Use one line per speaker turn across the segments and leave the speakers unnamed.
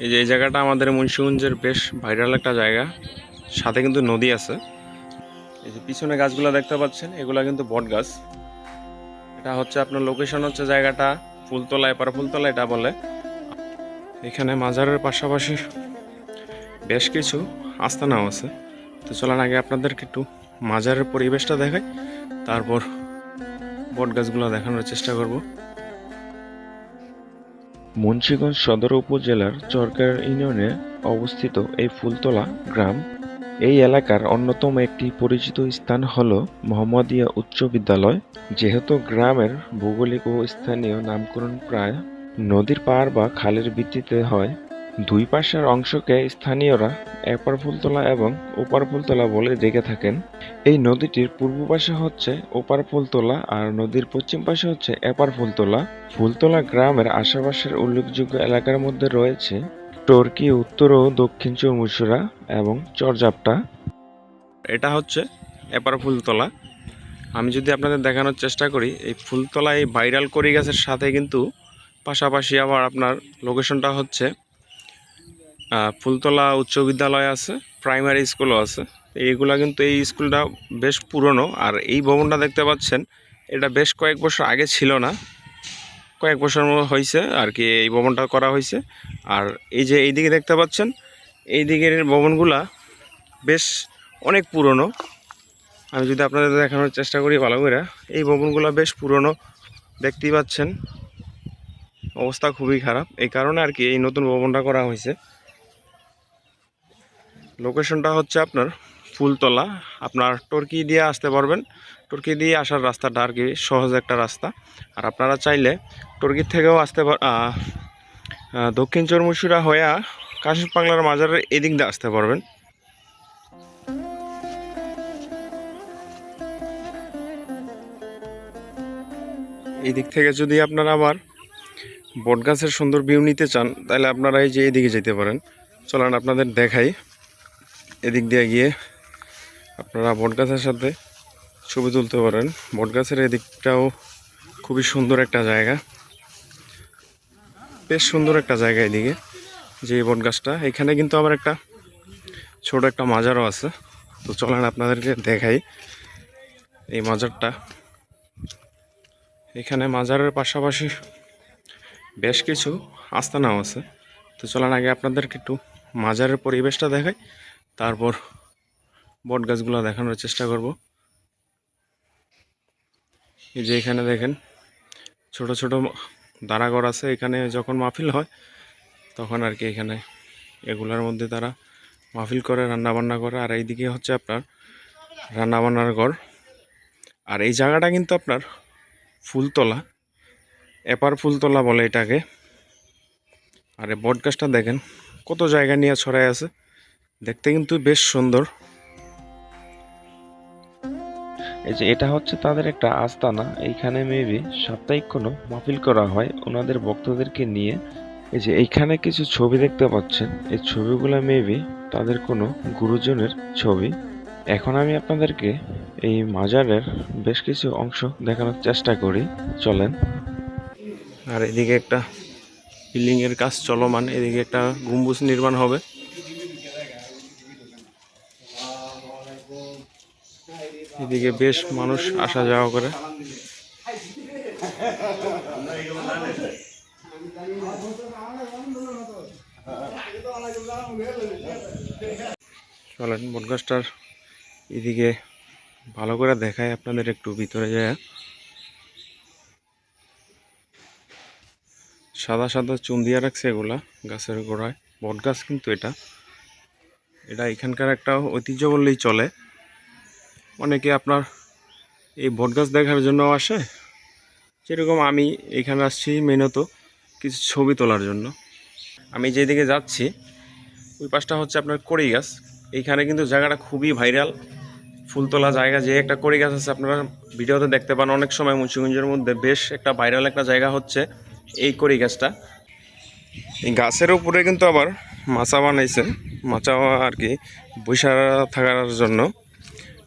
এই যে এই জায়গাটা আমাদের মুন্সিগঞ্জের বেশ ভাইরাল একটা জায়গা, সাথে কিন্তু নদী আছে। এই যে পিছনে গাছগুলো দেখতে পাচ্ছেন, এগুলা কিন্তু বট গাছ। এটা হচ্ছে আপনার লোকেশন হচ্ছে জায়গাটা ফুলতলা, এপার ফুলতলা এটা বলে। এখানে মাজারের পাশাপাশি বেশ কিছু আস্তানাও আছে। তো চলেন আগে আপনাদেরকে একটু মাজারের পরিবেশটা দেখাই, তারপর বট গাছগুলো দেখানোর চেষ্টা করব।
মুন্সিগঞ্জ সদর উপজেলার চরকার ইউনিয়নে অবস্থিত এই ফুলতলা গ্রাম, এই এলাকার অন্যতম একটি পরিচিত স্থান হল মোহাম্মদিয়া উচ্চ বিদ্যালয়। যেহেতু গ্রামের ভৌগোলিক ও স্থানীয় নামকরণ প্রায় নদীর পাড় বা খালের ভিত্তিতে হয়, দুই পাশের অংশকে স্থানীয়রা এপার ফুলতলা এবং ওপার ফুলতলা বলে ডেকে থাকেন। এই নদীটির পূর্ব পাশে হচ্ছে ওপার ফুলতলা আর নদীর পশ্চিম পাশে হচ্ছে এপার ফুলতলা। ফুলতলা গ্রামের আশেপাশের উল্লেখযোগ্য এলাকার মধ্যে রয়েছে টর্কি, উত্তর ও দক্ষিণ চৌমুশরা এবং চরজাপটা।
এটা হচ্ছে এপার ফুলতলা। আমি যদি আপনাদের দেখানোর চেষ্টা করি, এই ফুলতলা এই ভাইরাল কড়ি গাছের সাথে কিন্তু পাশাপাশি আবার আপনার লোকেশনটা হচ্ছে ফুলতলা উচ্চ বিদ্যালয় আছে, প্রাইমারি স্কুলও আছে। এইগুলা কিন্তু এই স্কুলটা বেশ পুরনো। আর এই ভবনটা দেখতে পাচ্ছেন, এটা বেশ কয়েক বছর আগে ছিল না, কয়েক বছর হয়েছে আর কি এই ভবনটা করা হয়েছে। আর এই যে এইদিকে দেখতে পাচ্ছেন, এই দিকের ভবনগুলা বেশ অনেক পুরনো। আমি যদি আপনাদের দেখানোর চেষ্টা করি ভালো করে, এই ভবনগুলো বেশ পুরনো, দেখতেই পাচ্ছেন অবস্থা খুবই খারাপ। এই কারণে আর কি এই নতুন ভবনটা করা হয়েছে। লোকেশনটা হচ্ছে আপনার ফুলতলা। আপনার টর্কি দিয়ে আসতে পারবেন, টর্কি দিয়ে আসার রাস্তাটা আর কি সহজ একটা রাস্তা। আর আপনারা চাইলে টর্কির থেকেও আসতে দক্ষিণ চরমুশুরা হয়ে কাশিম বাংলার মাজারের এদিক দিয়ে আসতে পারবেন। এই দিক থেকে যদি আপনারা আবার বটগাছের সুন্দর ভিউ নিতে চান, তাহলে আপনারা এই যে এদিকে যেতে পারেন। চলেন আপনাদের দেখাই। এদিক দিয়ে গিয়ে আপনারা বটগাছের সাথে ছবি তুলতে পারেন। বটগাছের এদিকটাও খুবই সুন্দর একটা জায়গা, বেশ সুন্দর একটা জায়গা এদিকে। যে বটগাছটা, এখানে কিন্তু আবার একটা ছোট একটা মাজারও আছে। তো চলেন আপনাদেরকে দেখাই এই মাজারটা। এখানে মাজারের পাশাপাশি বেশ কিছু আস্তানাও আছে। তো চলেন আগে আপনাদেরকে একটু মাজারের পরিবেশটা দেখাই, তারপর বট গাছগুলো দেখানোর চেষ্টা করব। এই যে এখানে দেখেন ছোট ছোট দাঁড়াঘর আছে। এখানে যখন মাহফিল হয় তখন আর কি এখানে এগুলোর মধ্যে তারা মাহফিল করে, রান্নাবান্না করে। আর এইদিকে হচ্ছে আপনার রান্নাবান্নার ঘর। আর এই জায়গাটা কিন্তু আপনার ফুলতলা, এপার ফুলতলা বলে এটাকে। আর এই বট গাছটা দেখেন কত জায়গা নিয়ে ছড়াই আছে, দেখতে কিন্তু বেশ সুন্দর।
এই যে এটা হচ্ছে তাদের একটা আস্তানা, এইখানে মেবি সাপ্তাহিক কোনো মাহফিল করা হয় ওনাদের ভক্তদেরকে নিয়ে। এই যে এইখানে কিছু ছবি দেখতে পাচ্ছেন, এই ছবিগুলো মেবি তাদের কোনো গুরুজনের ছবি। এখন আমি আপনাদেরকে এই মাজারের বেশ কিছু অংশ দেখানোর চেষ্টা করি, চলেন।
আর এদিকে একটা বিল্ডিংয়ের কাজ চলমান, এদিকে একটা গম্বুজ নির্মাণ হবে। এদিকে বেশ মানুষ আসা যাওয়া করে। চলেন বটগাছটার এদিকে ভালো করে দেখায় আপনাদের, একটু ভিতরে যায়। সাদা সাদা চুন দিয়া রাখছে এগুলা গাছের গোড়ায়। বট গাছ কিন্তু এটা এটা এখানকার একটা ঐতিহ্য বললেই চলে। অনেকে আপনার এই বট গাছ দেখার জন্য আসে, যেরকম আমি এখানে আসছি মেনত কিছু ছবি তোলার জন্য। আমি যেদিকে যাচ্ছি ওই পাশটা হচ্ছে আপনার কড়ই গাছ। এইখানে কিন্তু জায়গাটা খুবই ভাইরাল, ফুলতলা জায়গা। যে একটা কড়ই গাছ আছে, আপনারা ভিডিওতে দেখতে পান অনেক সময়। মুন্সিগঞ্জের মধ্যে বেশ একটা ভাইরাল একটা জায়গা হচ্ছে এই কড়ই গাছটা। এই গাছের উপরে কিন্তু আবার মাচা বানাইছে, মাচা আর কি বৈশা থাকার জন্য।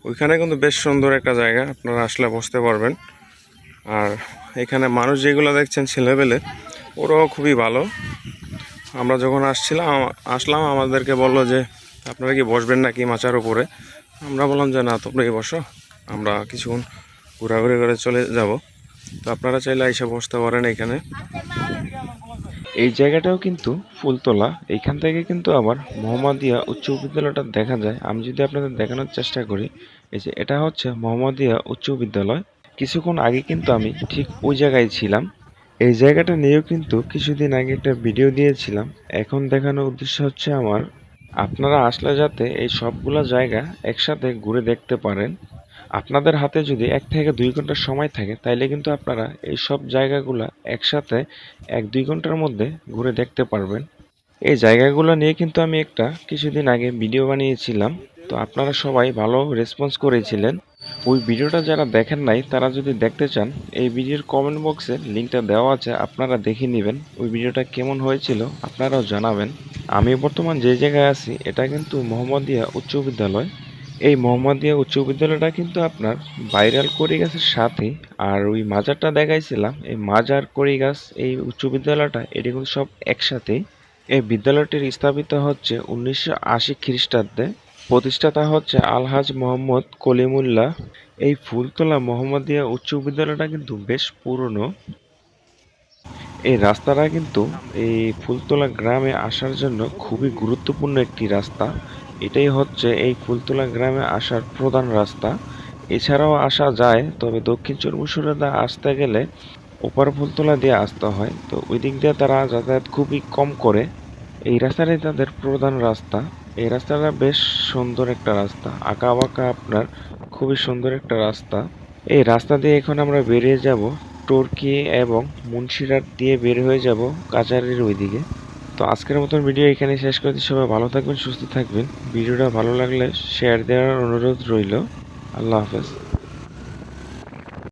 ওইখানে কিন্তু বেশ সুন্দর একটা জায়গা, আপনারা আসলে বসতে পারবেন। আর এখানে মানুষ যেগুলো দেখছেন ছেলেবেলে, ওরাও খুবই ভালো, আমরা যখন আসলাম আমাদেরকে বললো যে আপনারা কি বসবেন নাকি মাচার উপরে। আমরা বললাম যে না, তোমরাই বসো, আমরা কিছুক্ষণ ঘোরাঘুরি করে চলে যাব। তো আপনারা চাইলে এসে বসতে পারেন এখানে।
এই জায়গাটাও কিন্তু ফুলতলা। এইখান থেকে কিন্তু আবার মোহাম্মদিয়া উচ্চ বিদ্যালয়টা দেখা যায়। আমি যদি আপনাদের দেখানোর চেষ্টা করি, এই যে এটা হচ্ছে মোহাম্মদিয়া উচ্চ বিদ্যালয়। কিছুক্ষণ আগে কিন্তু আমি ঠিক ওই জায়গায় ছিলাম। এই জায়গাটা নিয়েও কিন্তু কিছুদিন আগে একটা ভিডিও দিয়েছিলাম। এখন দেখানোর উদ্দেশ্য হচ্ছে আমার, আপনারা আসলে যাতে এই সবগুলা জায়গা একসাথে ঘুরে দেখতে পারেন। আপনাদের হাতে যদি 1 থেকে 2 ঘন্টা সময় থাকে তাইলে কিন্তু আপনারা এই সব জায়গাগুলা একসাথে 1-2 ঘন্টার মধ্যে ঘুরে দেখতে পারবেন। এই জায়গাগুলো নিয়ে কিন্তু আমি একটা কিছুদিন আগে ভিডিও বানিয়েছিলাম। তো আপনারা সবাই ভালো রেসপন্স করেছিলেন। ওই ভিডিওটা যারা দেখেন নাই তারা যদি দেখতে চান, এই ভিডিওর কমেন্ট বক্সে লিঙ্কটা দেওয়া আছে, আপনারা দেখে নেবেন ওই ভিডিওটা কেমন হয়েছিল, আপনারাও জানাবেন। আমি বর্তমান যে জায়গায় আছি এটা কিন্তু মোহাম্মদিয়া উচ্চ বিদ্যালয়। এই মোহাম্মদিয়া উচ্চ বিদ্যালয়টা কিন্তু আপনার ভাইরাল কড়ি গাছের সাথে, আর ওই মাজারটা দেখাইছিলাম, এই মাজার কড়ি গাছ এই উচ্চ বিদ্যালয়টা এটি কিন্তু সব একসাথে। এই বিদ্যালয়টির স্থাপিত হচ্ছে 1980 খ্রিস্টাব্দে। প্রতিষ্ঠাতা হচ্ছে আলহাজ মোহাম্মদ কলিমুল্লাহ। এই ফুলতলা মোহাম্মদিয়া উচ্চ বিদ্যালয়টা কিন্তু বেশ পুরনো। এই রাস্তাটা কিন্তু এই ফুলতলা গ্রামে আসার জন্য খুবই গুরুত্বপূর্ণ একটি রাস্তা। এটাই হচ্ছে এই ফুলতলা গ্রামে আসার প্রধান রাস্তা। এছাড়াও আসা যায়, তবে দক্ষিণ চরমুশুরদা আসতে গেলে ওপার ফুলতলা দিয়ে আসতে হয়। তো ওই দিক দিয়ে তারা যাতায়াত খুবই কম করে। এই রাস্তাটাই তাদের প্রধান রাস্তা। এই রাস্তাটা বেশ সুন্দর একটা রাস্তা, আঁকা বাঁকা আপনার, খুবই সুন্দর একটা রাস্তা। এই রাস্তা দিয়ে এখন আমরা বেরিয়ে যাব টর্কি এবং মুন্সিরহাট দিয়ে বের হয়ে যাব কাছাড়ির ওইদিকে। তো আজকের মতন ভিডিও এখানে শেষ করছি। সবাই ভালো থাকবেন, সুস্থ থাকবেন। ভিডিওটা ভালো লাগলে শেয়ার দেওয়ার অনুরোধ রইল। আল্লাহ হাফেজ।